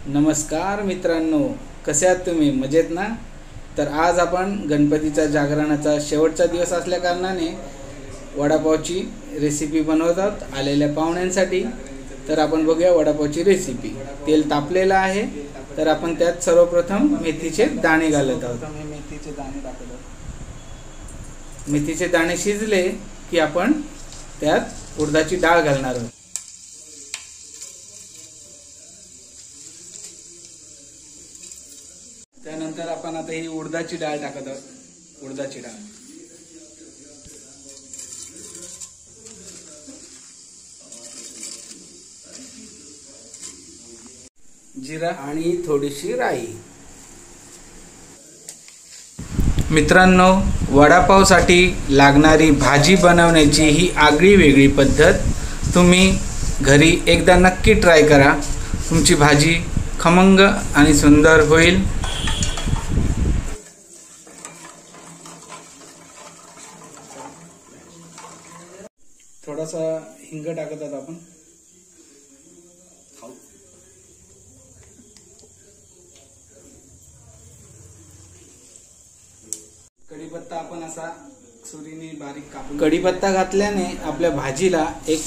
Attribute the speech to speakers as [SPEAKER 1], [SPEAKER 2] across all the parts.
[SPEAKER 1] नमस्कार मित्रांनो, कसे आहात तुम्ही? मजेत ना? तर आज आपण गणपतीचा जागरणाचा शेवटचा दिवस असल्या कारणाने वडापावची रेसिपी बनवतात आलेल्या पाहुण्यांसाठी। तर आपण बघूया वडापावची रेसिपी। तेल तापलेलं आहे, तर आपण त्यात सर्वप्रथम मेथीचे दाणे घालत आहोत। मेथीचे दाणे शिजले की आपण त्यात उडदाची डाळ घालणार आहोत। त्यानंतर आपण आता ही उडदाची डाळ टाकत आहोत। उडदाची डाळ, जिरा आणि थोडीशी राई। मित्रांनो, वडापावसाठी लागणारी भाजी बनवण्याची ही आगळी वेगळी पद्धत तुम्ही घरी एकदा नक्की ट्राय करा। तुमची भाजी खमंग आणि सुंदर होईल। थोडासा हिंग टाकत आहोत आपण। कढीपत्ता आपण असा सुरीने बारीक कापून, कढीपत्ता घातल्याने आपल्या भाजीला एक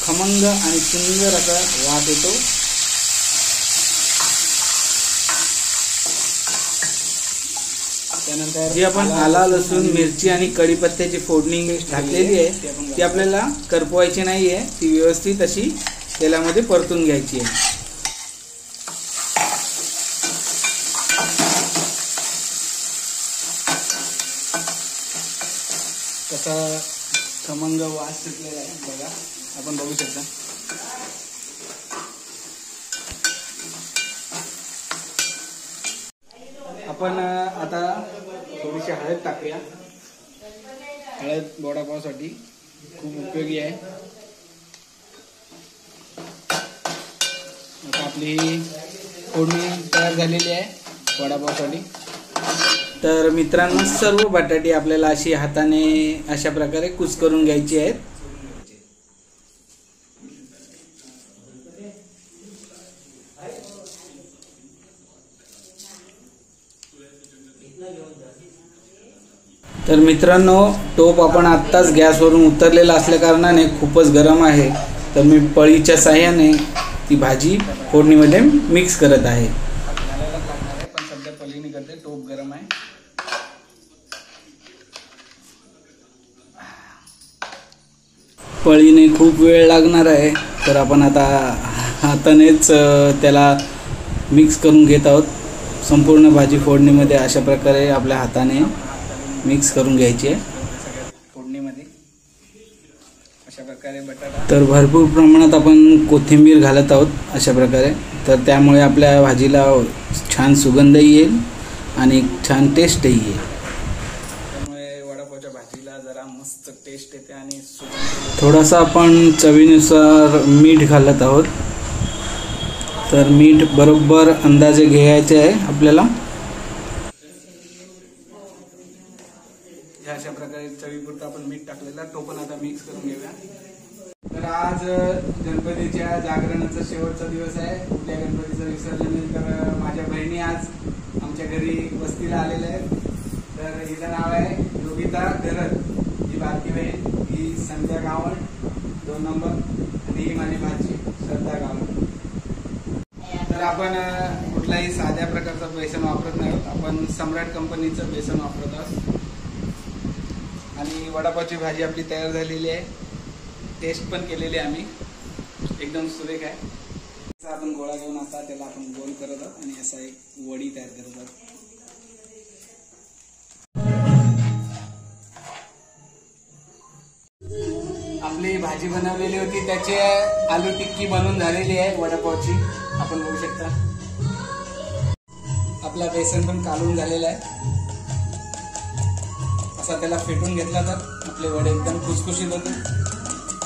[SPEAKER 1] खमंग आणि सुंदर असा वास येतो। त्यानंतर जी आपण आला लसूण मिरची आणि कढीपत्त्याची फोडणी घातलेली आहे ती आपल्याला करपवायची नाहीये, ती व्यवस्थित अशी तेलामध्ये परतून घ्यायची आहे। कसा खमंग वास सुटलेला आहे बघा, आपण बघू शकता। आपण आता थोडीशी हळद टाकूया। हळद वडापावसाठी खूप उपयोगी आहे। आता आपली फोडणी तयार झालेली आहे वडापावसाठी। तर मित्रांनो, सर्व बटाटे आपल्याला अशी हाताने अशा प्रकारे कुस्करून घ्यायची आहेत। तर मित्रांनो, टोप आपण आत्ताच गॅसवरून उतरलेला असल्या कारणाने खूपच गरम आहे, तर मी पळीच्या साहाय्याने ती भाजी फोडणीमध्ये मिक्स करत आहे। पण सध्या पळीने करते, टोप गरम आहे। पळीने खूप वेळ लागणार आहे, तर आपण आता हातानेच त्याला मिक्स करून घेत आहोत। संपूर्ण भाजी फोडणीमध्ये अशा प्रकारे आपल्या हाताने मिक्स करून घ्यायची आहे फोडणीमध्ये अशा प्रकारे बटाटा। तर भरपूर प्रमाणात आपण कोथिंबीर घालत आहोत अशा प्रकारे, तर त्यामुळे आपल्या भाजीला छान सुगंध येईल आणि छान टेस्टही येईल। त्यामुळे वडापावच्या भाजीला जरा मस्त टेस्ट येते आणि थोडासा आपण चवीनुसार मीठ घालत आहोत। तर मीठ बरोबर अंदाजे घ्यायचे आहे आपल्याला। अशा प्रकारे चवीपुरतं आपण मीठ टाकलेला, तो पण आता मिक्स करून घेऊया। तर आज गणपतीच्या जागरणाचा शेवटचा दिवस आहे, उद्या गणपतीचं विसर्जन आहे। तर माझ्या बहिणी आज आमच्या घरी वस्तीला आलेल्या आहेत। तर हिचं नाव आहे योगिता गरज, ही बारकी बहीण, ही संध्या गावंड 2 नंबर, आणि ही माझी भाची श्रद्धा गावंड। तर आपण कुठलाही साध्या प्रकारचं बेसन वापरत नाही, आपण सम्राट कंपनीचं बेसन वापरत आहोत। आणि वडापावची भाजी आपली तयार झालेली आहे, टेस्ट पण केलेली आहे आम्ही, एकदम सुरेख आहे। असा आपण गोळा घेऊन आता त्याला आपण गोल करत आहोत आणि असा एक वडी तयार करत आहोत। आपली भाजी बनवलेली होती, त्याची आलू टिक्की बनवून झालेली आहे वडापावची, आपण बघू शकता। आपला बेसन पण कालून झालेला आहे, असा त्याला फेटून घेतला तर आपले वडे एकदम खुसखुशीत होते।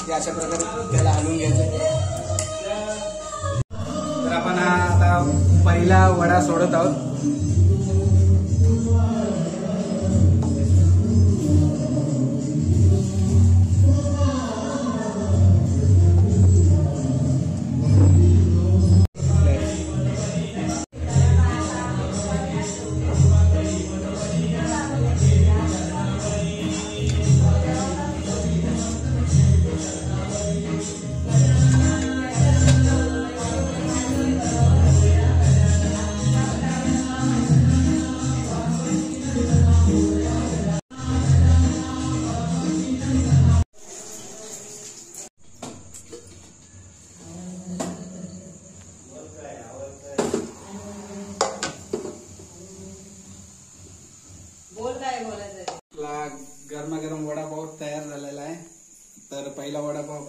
[SPEAKER 1] ते अशा प्रकारे त्याला हलवून घ्यायचं। तर आपण आता पहिला वडा सोडत आहोत।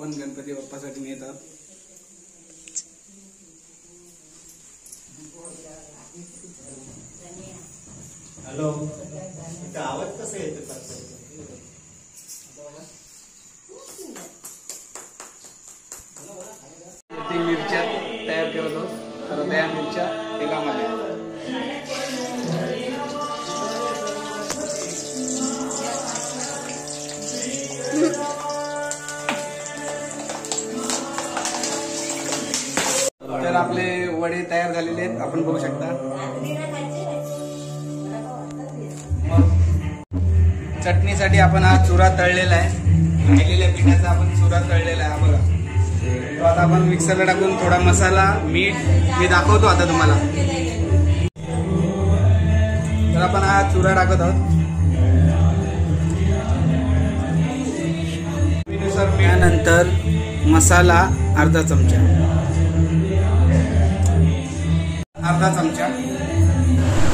[SPEAKER 1] आपण गणपती बाप्पासाठी नेत आहोत.
[SPEAKER 2] हॅलो, आवाज कसा येतो?
[SPEAKER 1] मिरच्या तयार करत आहोत. तर त्या मिरच्या तेलामध्ये तर आपले वडे तयार झालेले आहेत, आपण बघू शकता. चटणीसाठी आपण हा चुरा तळलेला आहे, राहिलेल्या पिठाचा आपण चुरा तळलेला आहे. बघा, तो आता आपण मिक्सरला टाकून थोडा मसाला, मीठ मी दाखवतो आता तुम्हाला. तर आपण हा चुरा टाकत आहोत. त्यानंतर मसाला अर्धा चमचा,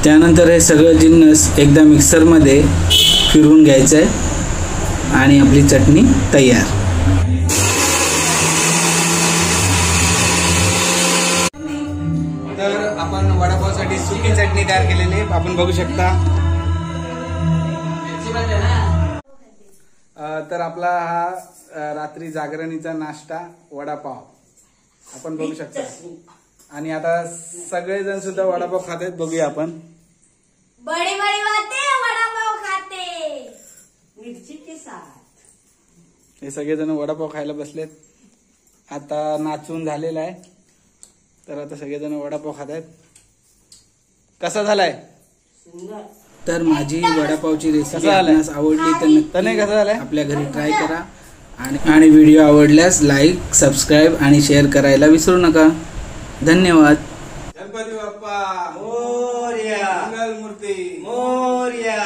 [SPEAKER 1] त्यानंतर हे सगळं जिन्नस एकदा मिक्सरमध्ये फिरवून घ्यायचं आहे आणि आपली चटणी तयार. तर आपण वडापावसाठी सुकी चटणी तयार केलेली आहे, आपण बघू शकता. तर आपला हा रात्री जागरणीचा नाश्ता वडापाव आपण बघू शकता. आणि आता सगळेजण सुद्धा वडापाव खात आहेत, बघूया आपण.
[SPEAKER 3] बड़ी बड़ी बातें, वडापाव खाते मिर्ची के साथ.
[SPEAKER 1] हे सगळेजण वडापाव खायला बसलेत. आता नाचून झालेला आहे, तर आता सगळेजण वडापाव खात आहेत. कसा झालाय? तर माझी वडापावची रेसिपी आपल्याला आवडली तर नाही कसा झालाय आपल्या घरी ट्राय करा. आणि व्हिडिओ आवडल्यास लाईक, सबस्क्राईब आणि शेअर करायला विसरू नका. धन्यवाद. गणपती बाप्पा मोरया, मंगल मूर्ती मोरया.